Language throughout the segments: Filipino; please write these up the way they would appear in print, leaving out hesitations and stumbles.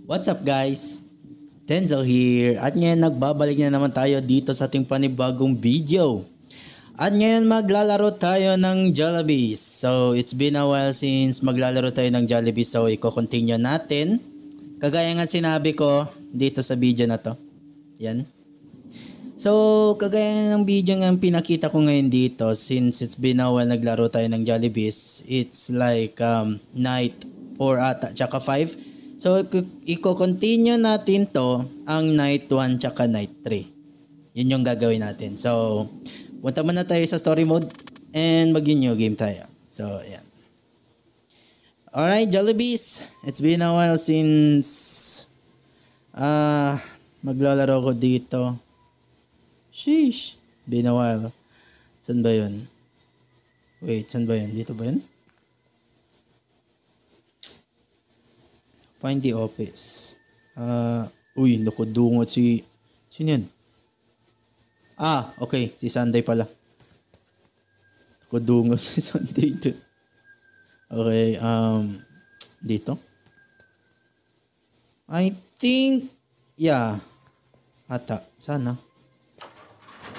What's up guys? Denzel here at ngayon nagbabalik na naman tayo dito sa ating panibagong video. At ngayon maglalaro tayo ng Jollibees. So it's been a while since maglalaro tayo ng Jollibees, so i-continue natin. Kagaya nga sinabi ko dito sa video na to. Yan. So kagaya ng video nga pinakita ko ngayon dito, since it's been a while naglaro tayo ng Jollibees, it's like night 4 ata tsaka 5. So, i-continue natin to ang night 1 tsaka night 3. Yun yung gagawin natin. So, punta muna tayo sa story mode and mag-new game tayo. So, ayan. Alright, Jollibees. It's been a while since maglalaro ko dito. Sheesh. Been a while. Saan ba yun? Wait, saan ba yun? Dito ba yun? Find the office. Uy, nakudungot si... Sino yan? Okay. Si Sunday pala. Nakudungot si Sunday dun. Okay, dito? I think... Yeah. Ata. Sana.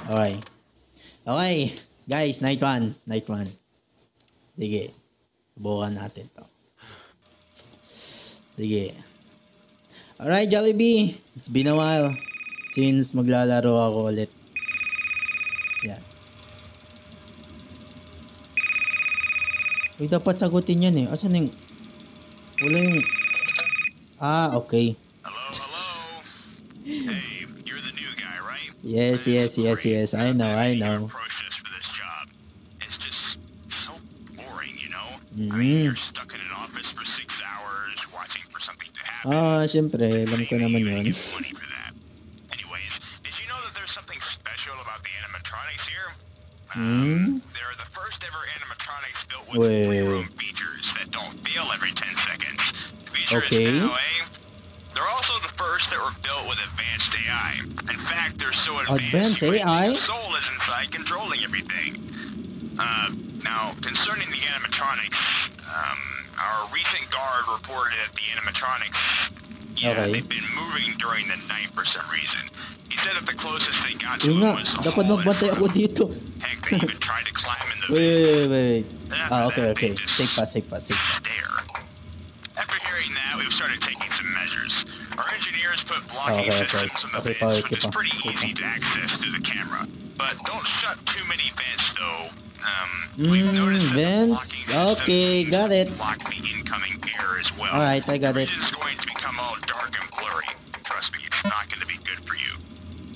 Okay. Okay. Guys, night 1. Night 1. Sige. Subukan natin to. Sige. Alright, Jollibee. It's been a while since maglalaro ako ulit. Yan. Uy, dapat sagutin yan eh. Asan yung... Wala yung... Okay. Hello. Hey, you're the new guy, right? Yes. I know. Process for this job. It's just so boring, you know? I Mm-hmm. mean, you're stuck in an office for 6 hours watching for something to happen. Siyempre. Alam ko naman yun. You get money for that. Anyways, did you know that there's something special about the animatronics here? They're the first ever animatronics built with free-roam features that don't fail every 10 seconds. The features they're also the first that were built with advanced AI. In fact, they're so advanced AI? the soul is inside controlling everything. Now, concerning the animatronics, our recent guard reported that the animatronics, they've been moving during the night for some reason. He said that the closest they got to him was a dapat magbantay ako dito. Heck, they even tried to climb in the Wait. Okay. Safe pa. Stare. After hearing that, we've started taking some measures. Our engineers put blocking systems in the vents, which is pretty easy to access through the camera. But don't shut too many vents, though. We've noticed vents? that Okay, got it. block the incoming air as well. Alright, I got it. The region's going to become all dark and blurry. Trust me, it's not going to be good for you.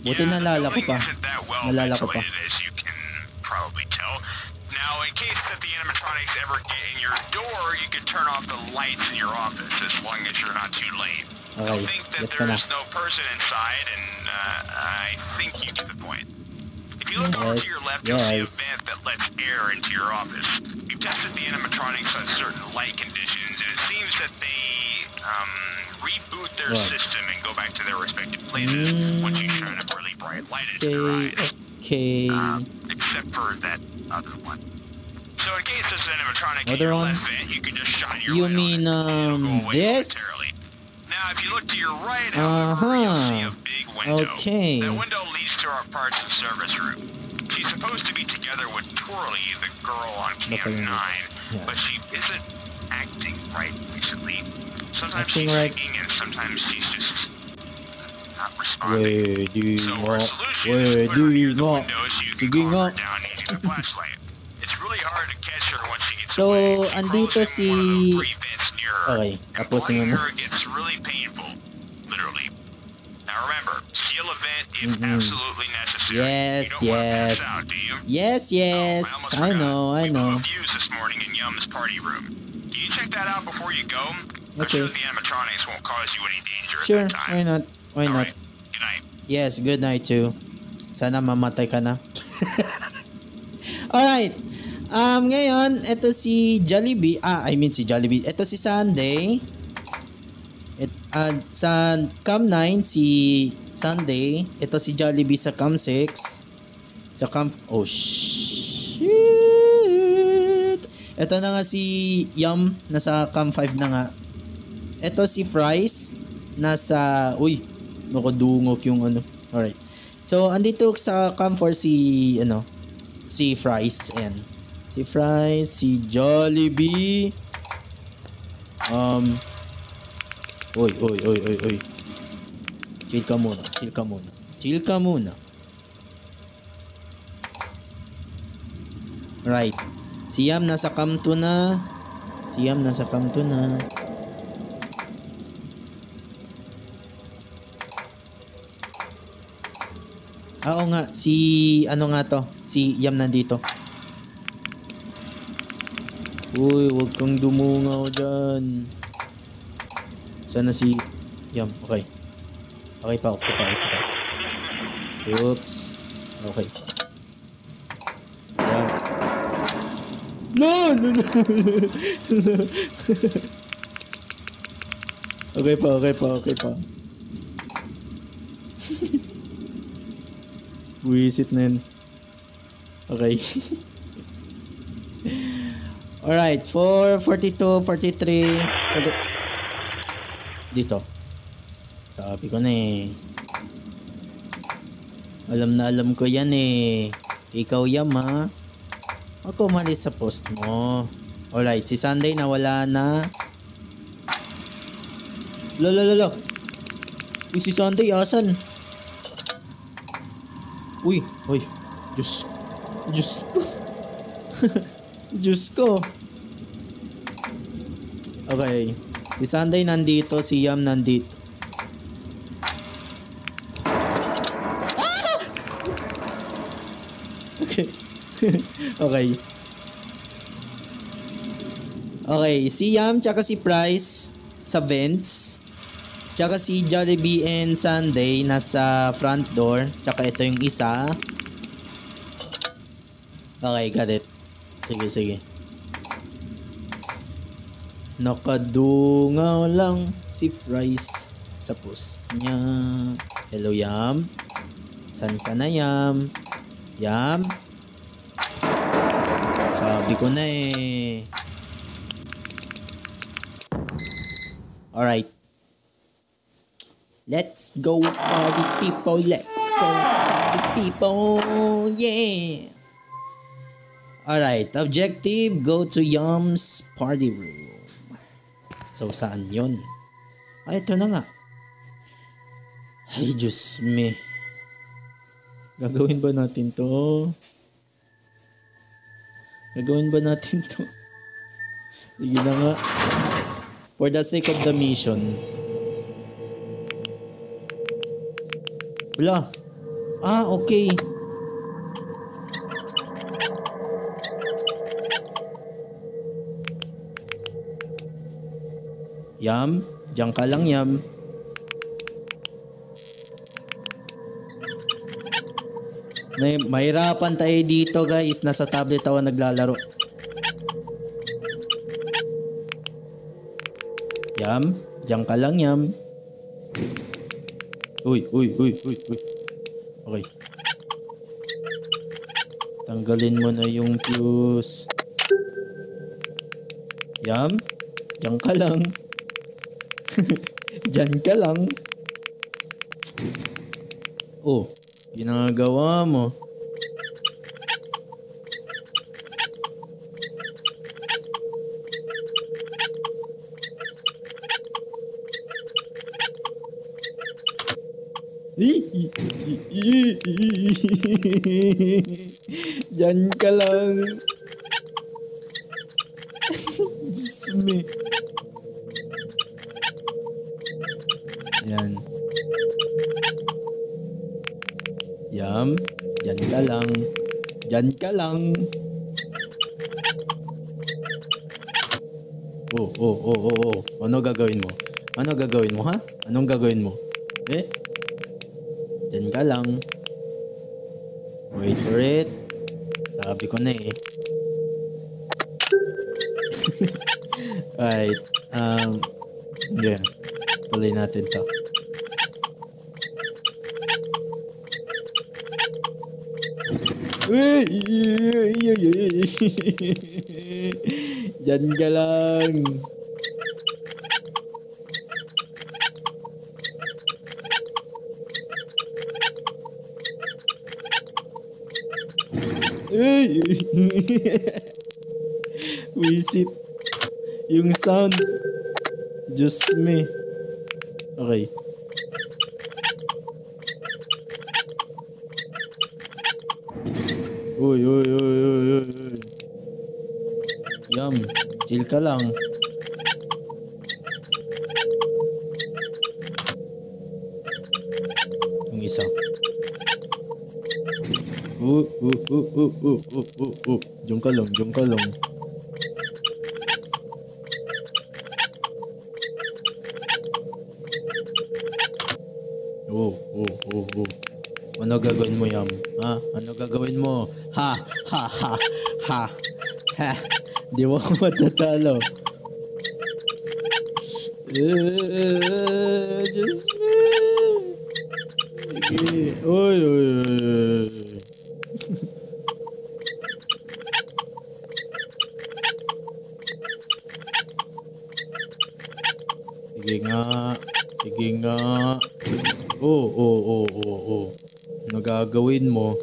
Buti nalala ko pa. Nalala ko pa. As you can probably tell. Now, in case that the animatronics ever get in your door, you can turn off the lights in your office as long as you're not too late. Okay, Don't think that gets ko na. there's no person inside, and I think you get the point. If you look over to your left, you'll see a vent that lets air into your office. We've tested the animatronics on certain light conditions, and it seems that they reboot their system and go back to their respective places once you shine a really bright light into their eyes. Okay. Except for that other one. So in case there's an animatronic in Other your one? left vent, you can just shine your You light mean, on it. It'll go away this? momentarily. Now, if you look to your right, however, you'll see a big window. Okay. That window leads to our parts and service room. She's supposed to be together with Twirly, the girl on cam 9, but she isn't acting right recently. Sometimes she's singing and sometimes she's just not responding. So our solution is to put her near the window so you can calm her down using the flashlight. It's really hard to catch her once she gets away. So, andito si... Okay, tapusin mo na. Her gets really painful, literally. Now remember, seal a vent if absolutely necessary. Yes. You don't want to pass out, do you? Yes. I know. We blew a fuse this morning in Yum's party room. Can you check that out before you go? Okay. I'm sure the animatronics won't cause you any danger Sure, at that time. why not? Alright, good night. Yes, good night too. Sana mamatay ka na. Alright. Ngayon, ito si Jollibee. Si Jollibee. Ito si Sunday. Sa Cam 9, si Sunday. Ito si Jollibee sa Cam 6. Sa Cam... Oh, shit! Ito na nga si Yum. Nasa Cam 5 na nga. Ito si Fries. nasa, uy, nakadungok yung ano. Alright. So, andito sa camp 4 si Fries. Ayan. Si Fries, si Jollibee. Oy. Chill ka muna. Right. Si Yam nasa camp 2 na. Oo nga, si Yam nandito. Uy, wag kang dumungaw dyan. Sana si Yam, okay. Okay pa. Oops. Okay. Yam. No. Okay pa. Wisit na yun. Okay. Alright, 42, 43. Dito. Sabi ko na eh. Alam ko yan eh. Ikaw Yam ha. Ako umalis sa post mo. Alright, si Sunday nawala na. Lolo. Uy, si Sunday asan? Uy. Diyos ko. Diyos ko. Okay. Si Sunday nandito, si Yam nandito. Ah! Okay. Okay, si Yam tsaka si Price sa vents. Tsaka si Jollibee and Sunday nasa front door. Tsaka ito yung isa. Okay, got it. Sige. Nakadungaw lang si Fries sa post niya. Hello Yam. San ka na Yam? Yam? Sabi ko na eh. Alright. Let's go party people. Yeah. Alright. Objective, go to Yam's party room. So, saan yun? Ay, ito na nga. Ay, Diyos me. Gagawin ba natin to? Sige na nga. For the sake of the mission. Wala. Okay. Yam, diyan ka lang Yam. Mahirapan tayo dito guys. Nasa tablet ako naglalaro. Yam, diyan ka lang Yam. Uy. Okay. Tanggalin mo na yung fuse. Yam, diyan ka lang. Diyan ka lang. Oh, ginagawa mo. Diyan ka lang. Diyos me. Yan. Yam, diyan ka lang. Diyan ka lang. Oh. Ano gagawin mo? Ha? Anong gagawin mo? Diyan ka lang. Wait for it. Sabi ko na eh. Alright. Yeah. Tuloy natin to. Diyan ka lang. Ay! Wisit. Yung sound. Just me. Okay. Uy. Yum. Chill ka lang. Yung isa. Diyan ka lang. Ano gagawin mo, Yam? Ha? Ano gagawin mo? Ha. Di mo ako matatalo. Just me. Uy. Sige nga. Oh. Ano gagawin mo?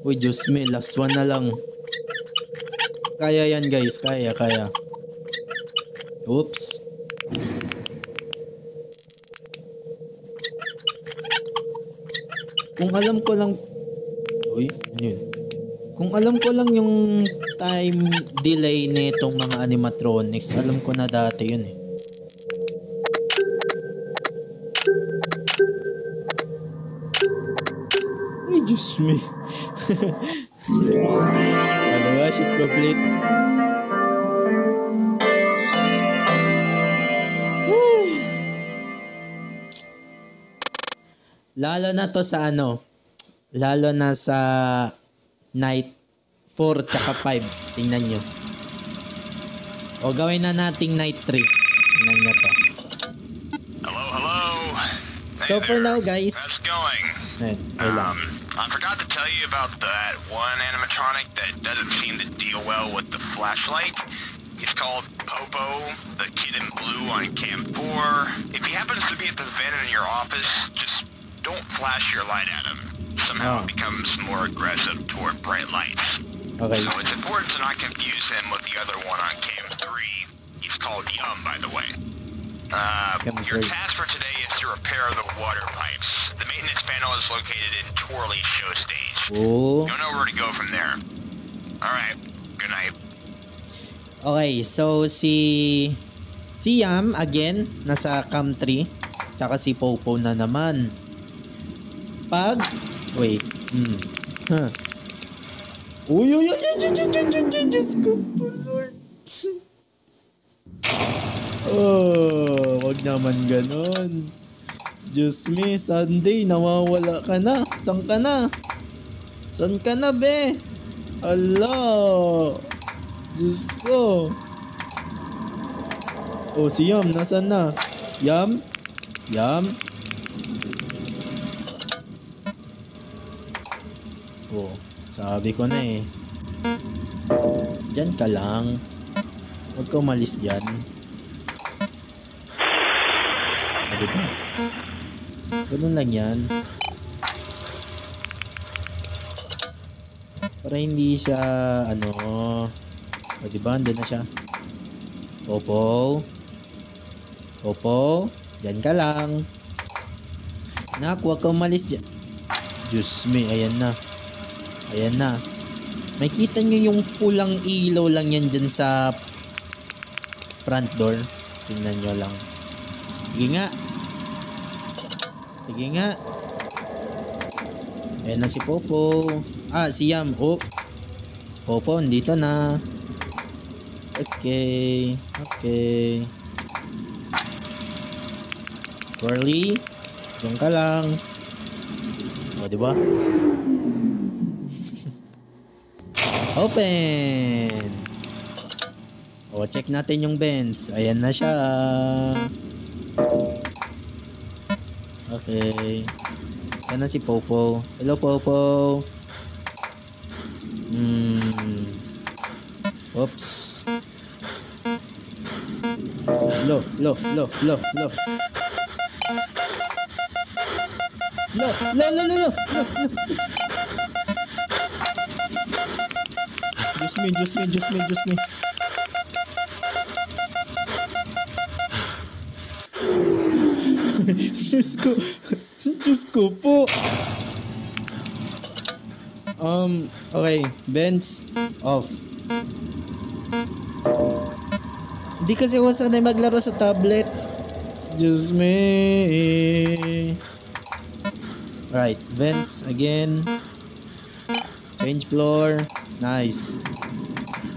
Uy, Diyos me, last one na lang. Kaya yan, guys. Kaya. Oops. Kung alam ko lang... Uy, ano yun? Kung alam ko lang yung time delay nitong mga animatronics, alam ko na dati yun eh. Uy, Diyos me. Ano ba? Shit complete. Lalo na to sa ano? Lalo na sa night 4 tsaka 5. Tingnan nyo. O gawin na nating night 3. Tingnan nyo to. Hello. So for now, guys. How's it going? I forgot to tell you about that one animatronic that doesn't seem to deal well with the flashlight. He's called Popo, the kid in blue on Cam 4. If he happens to be at the vent in your office, just don't flash your light at him. Somehow it becomes more aggressive toward bright lights. Okay. So it's important to not confuse him with the other one on Cam 3. He's called Yum, by the way. Your task for today is to repair the water pipes. The maintenance panel is located in Twirly Show Stage. Oh. You'll know where to go from there. Alright, good night. Okay, so si Yam again nasa Cam 3, tsaka si Popo na naman. Wait. Uy, Diyos ko po, Lord. Oh, wag naman ganon. Diyos me, Sunday, nawawala ka na. Saan ka na, be? Allah. Diyos ko. Oh, si Yam, nasaan na? Yam? Oh, sabi ko na eh. Diyan ka lang. Huwag ka umalis dyan. Diba? Ganun lang yan. Para hindi siya, diba? Andun na siya. Popo, dyan ka lang. Nak, huwag ka umalis dyan. Diyos me, ayan na. May kita nyo yung pulang ilaw lang yan dyan sa front door. Tingnan nyo lang. Sige nga. Ayan na si Popo. Si Yam. Oh. Si Popo, andito na. Okay. Twirly, diyan ka lang. O, diba? Open! O, check natin yung vents. Ayan na siya. Okay. Sana si Popo. Hello, Popo. Oops. Lo. Diyos me. Diyos ko po. Okay, Benz off. Hindi kasi ako sanay maglaro sa tablet. Diyos me. Right, vents again. Change floor. Nice.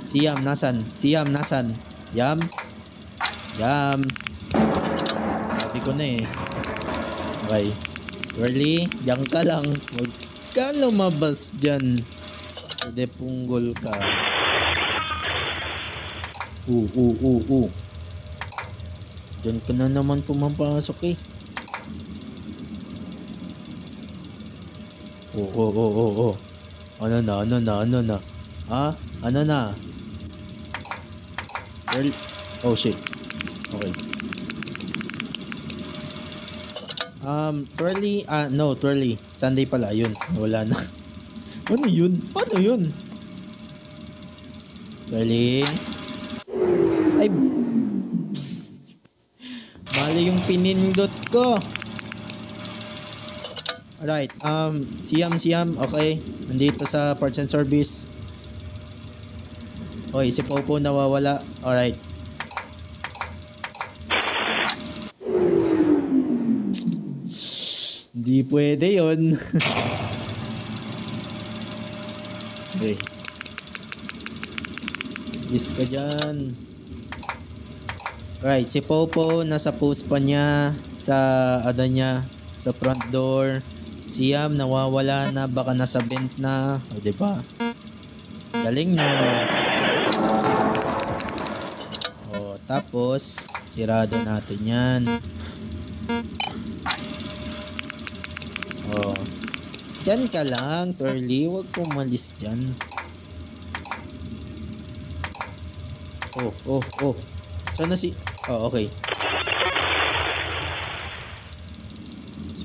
Siam, nasan? Yam. Sabi ko na eh. Okay. Twirly, diyan ka lang. Huwag ka lumabas dyan. Pwede punggol ka. Diyan ka na naman pumapasok eh. Ano na? Ha? Ano na? Well, oh shit. Okay. Twirly, no, Twirly. Sunday pala, yun. Wala na. Ano yun? Paano yun? Twirly. Ay, mali yung pinindot ko. Alright, Siam, okay. Nandito sa parts and service. Oy, si Popo nawawala. Alright. Hindi pwede yun. Okay. Dis ka dyan. Alright, si Popo nasa post pa niya sa ano niya, sa front door. Siam nawawala na, baka nasa vent na, o diba? Galing na. O tapos sirado natin 'yan. O diyan ka lang, Twirly, wag pumalis diyan. Oh. Sana si okay.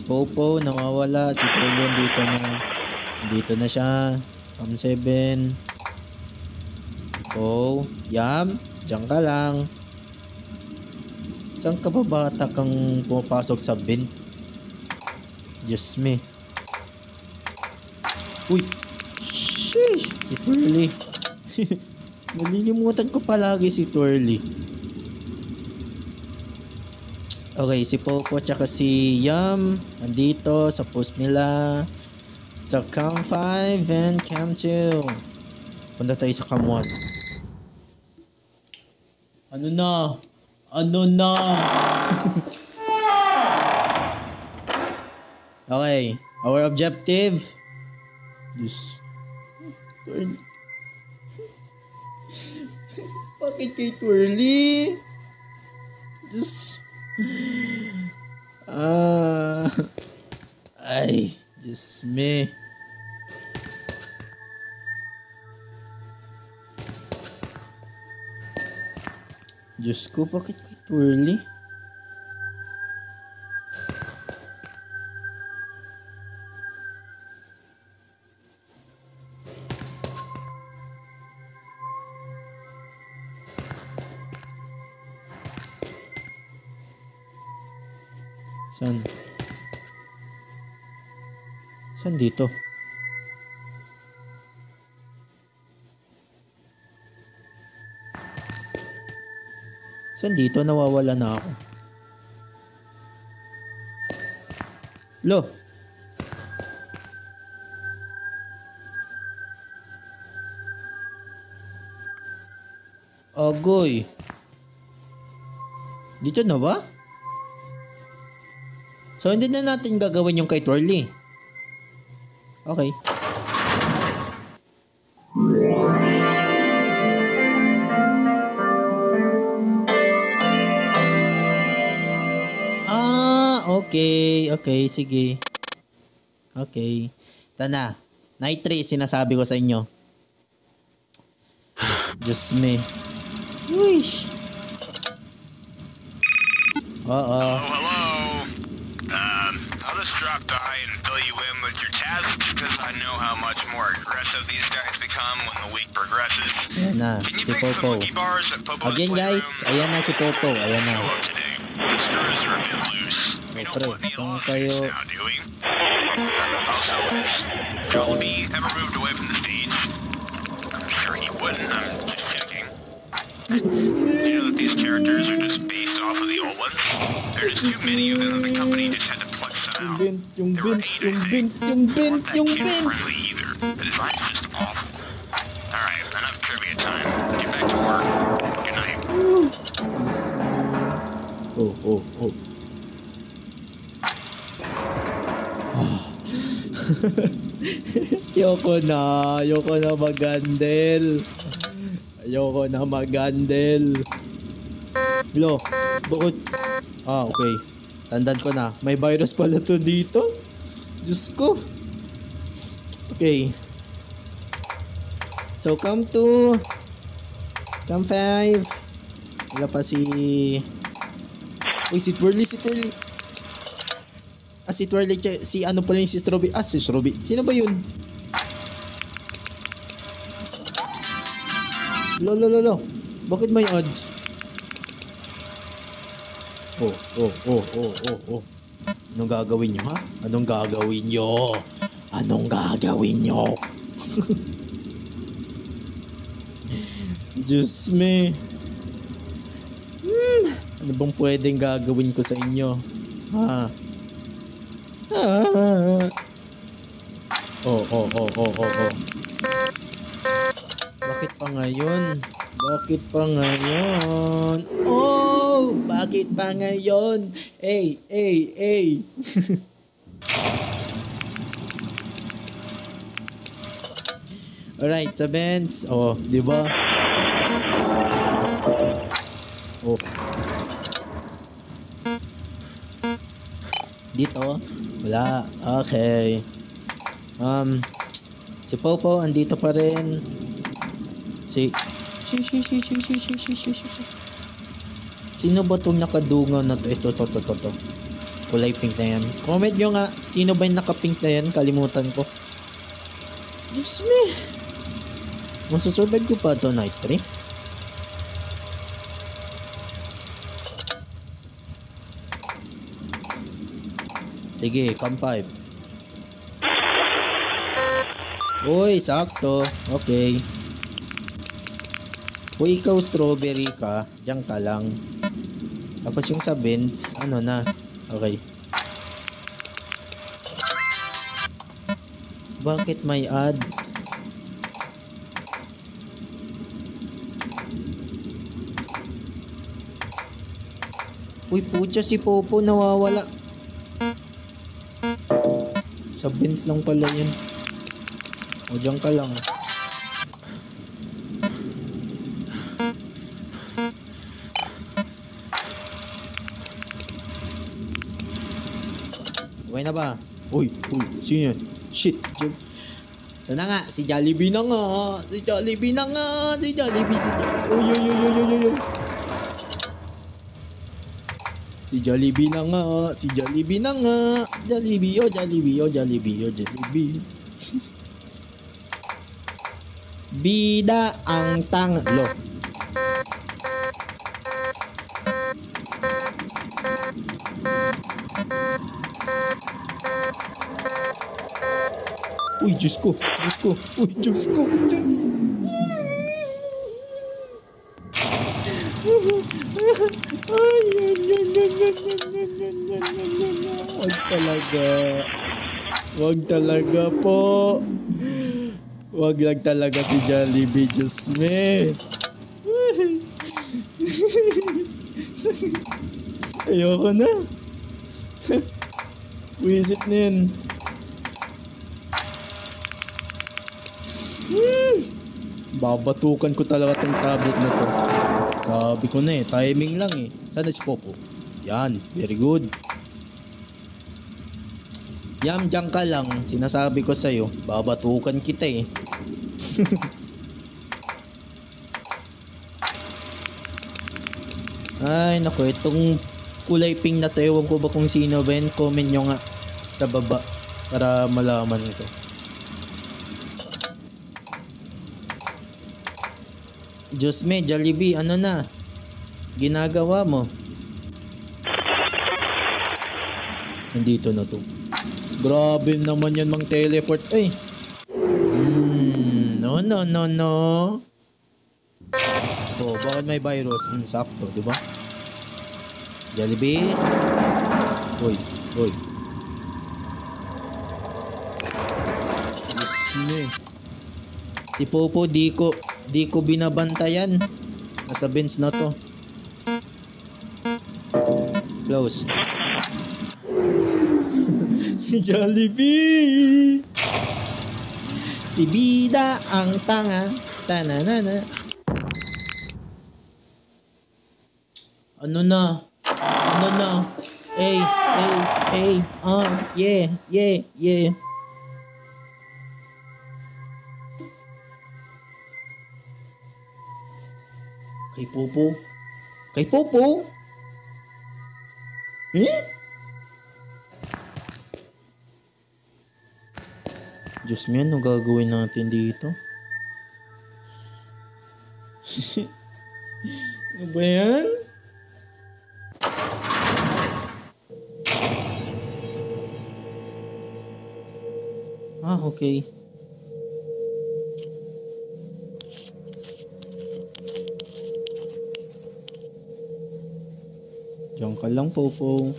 Popo nawawala, si Trillian dito na siya. Cam 7. Oh, Yam, diyan ka lang. Saan ka ba bata kang pumapasok sa bin? Diyos me. Uy, sheesh, si Twirly. Nalilimutan ko palagi si Twirly. Okay, si Popo tsaka si Yam andito sa post nila sa Cam 5 and Cam 2. Punta tayo sa Cam 1. Ano na? Okay, our objective. Just Twirly. Bakit kay Twirly? Just ay, Diyos me. Diyos ko, bakit kay Twirly? Saan dito? Saan dito? Nawawala na ako. Lo. Agoy. Dito na ba? So hindi na natin gagawin yung kay Twirly. Okay. Okay, sige. Okay. Tana, night 3 sinasabi ko sa inyo. Diyos me. Wish. Hello. I'll just drop by and fill you in with your tasks because I know how much more aggressive these guys become. come when the week progresses. Ayan na, Can you si pick some Popo. monkey bars at Popo's Again guys, playroom? ayan na si Popo. Ayan na. Show up today. The screws are a bit loose. We Oh, don't pre, want any saan lawsuits kayo? now, do we? Also, has Jollibee ever moved away from the stage? I'm sure he wouldn't. I'm just checking. You know that these characters are just based off of the old ones? There's just too many of them that the company just had to pluck some out. Yung There were bint, 8, I think. yung bint, Not that yung kid bint. friendly either. The design's just awful. Alright, enough trivia time. Get back to work. Good night. Oh. Ayoko na magandel. Lo, bakit? Okay. Tandaan ko na. May virus pala to dito. Diyos ko. Okay. So, Cam 2. Cam 5. Wala pa si... Uy, si Twirly. Si Twirly. Si ano pala yung si Strawberry. Si Strawberry. Sino ba yun? Lo. Bakit may odds? Oh. Anong gagawin nyo, ha? Anong gagawin nyo? Diyos me. Ano bang pwedeng gagawin ko sa inyo? Ha? Oh. Bakit pa ngayon? Oh! Bakit pa ngayon? Hey! Alright, sa Benz. Oh, di ba? Oh. Dito? Wala. Okay. Si Popo, andito pa rin. Sino ba itong nakadungaw na to? Ito. Kulay pink na yan. Comment nyo nga, sino ba yung nakapink na yan? Kalimutan ko. Diyos me. Masusurvive ko pa ito night 3? Sige, Cam 5. Uy, sakto. Okay. Uy, ikaw Strawberry ka. Diyan ka lang. Tapos yung sa Benz, ano na. Okay. Bakit may ads? Uy, putya si Popo nawawala. Sa Benz lang pala yun. O, diyan ka lang. Okay na ba? Uy, sino yun? Shit. Ito na nga, si Jollibee na nga. Uy. Si Jollibee na nga. Jollibee. Bida ang tanglo. Uy, Diyos ko. Wag talaga po. Wag lang talaga si Jollibee, Diyos me. Ayoko na. Wisit na yan. Babatukan ko talaga tong tablet na to. Sabi ko na timing lang Sana si Popo. Yan, very good. Yam, dyan ka lang. Sinasabi ko sa'yo, babatukan kita Ay, naku, itong kulay pink na to, ewan ko ba kung sino ba yun? Comment nyo nga sa baba para malaman ko. Diyos me, Jollibee, ano na? Ginagawa mo? Andito na to. Grabe naman yan mang teleport. Ay. No. Oh, bakit may virus? Sakto, di ba? Jollibee. Hoy. Diyos me. Si Popo, di ko binabantayan. Nasa bench na to. Close. Si Jollibee. Si Bida ang tanga. Tananana. Ano na? Hey. Yeah. Kay Popo? Diyos me, ano gagawin natin dito? Ano ba yan? Okay. Diyan ka lang, Popo.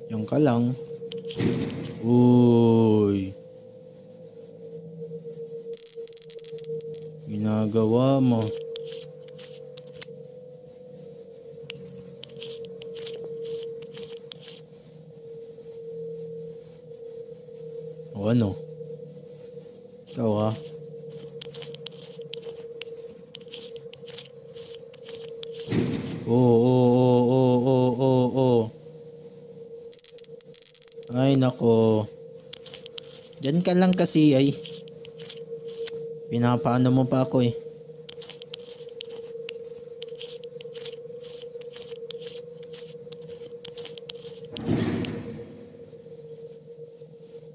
Diyan ka lang. Uy. Ginagawa mo. O ano? Ikaw ha? Oo. Ay nako. Diyan ka lang kasi ay. Pinapaano mo pa ako eh.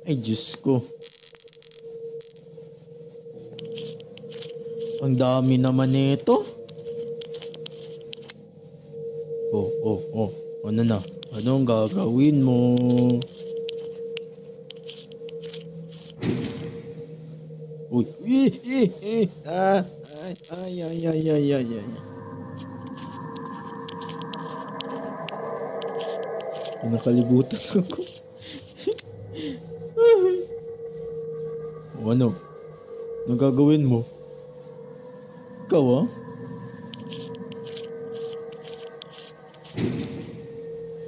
Ay Diyos ko. Ang dami naman nito. Oh. Ano na? Anong gagawin mo? Uy. Ay. Kinakalibutan ako. Ano? Anong gagawin mo? Ikaw ah?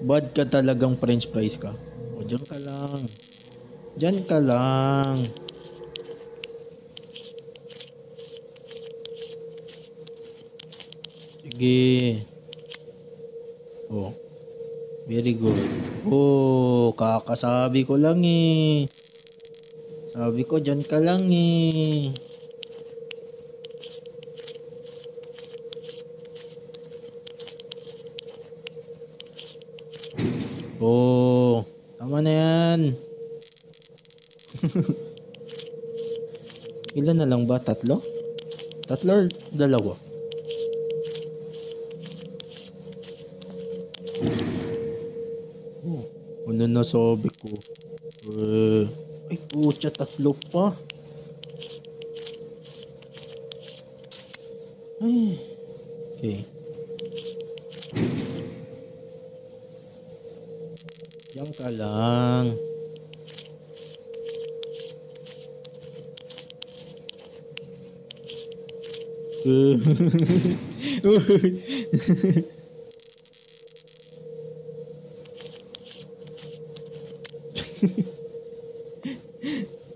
Bad ka talagang french fries ka. O, dyan ka lang. Sige. Oh. Very good. Oh, kakasabi ko lang eh. Sabi ko, dyan ka lang eh. Oh, tama na yan. Ilan na lang ba? Tatlo or dalawa? Oh, ano na sabi ko? Ay, putya, tatlo pa. Ay, okay. Diyan ka lang.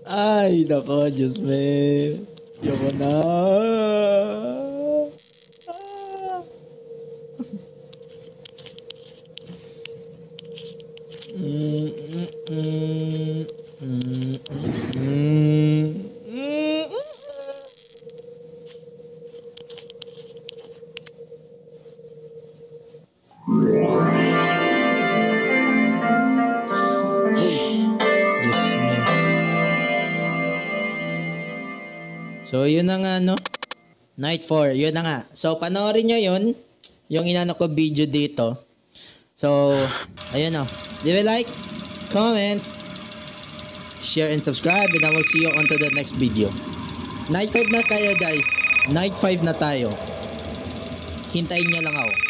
Ay, nako, Diyos me. Yoko na. Diyos me. So, yun na nga, no? Night 4, yun na nga. So, panoorin nyo yun, yung inano ko video dito. So, ayun na. Leave a like, comment, share, and subscribe, and I will see you on to the next video. Night 5 na tayo, guys. Night 5 na tayo. Hintayin nyo lang ako.